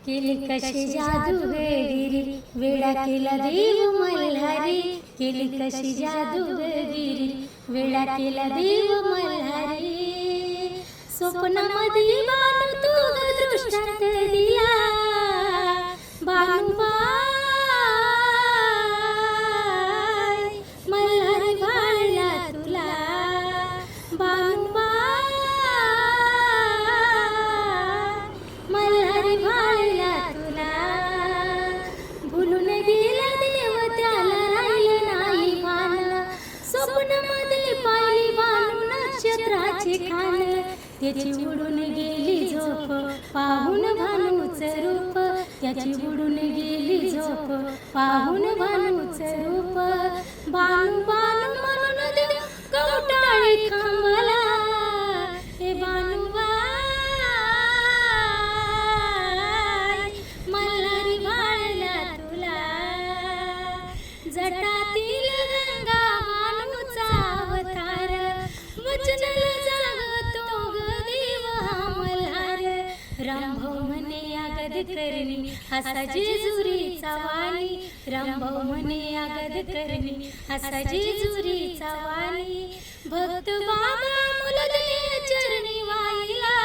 केली कशी जादूगिरी वेडा केला देव मल्हारी, केली कशी जादूगिरी वेडा केला देव मल्हारी. स्वप्नामध्ये बानू तू दृष्टांत दिला, बानूबाई मल्हारी भाळला तुला, बानूबाई मल्हारी भाळला तुला. भुलून गेला देव त्याला राहिलं नाही भान, स्वप्नामध्ये पाहिली बानू नक्षत्राचे खान. त्याची उडून गेली झोप पाहून भानूचं रूप, त्याची उडून गेली झोप पाहून भानूचं रूप. बानू बानू म्हणून देव कवटाळी खांबला, हे बानूबाई मल्हारी भाळला तुला. जटातील गंगा बानूचा अवतार, वचनाला जागतो ग देव हा मल्हार. रामभाऊ म्हणे आगद करणी असा जेजुरीचा वाणी, रामभाऊ म्हणे आगद करणी असा जेजुरीचा वाणी. भक्त बाबा मुलदे चरणी वाहिला,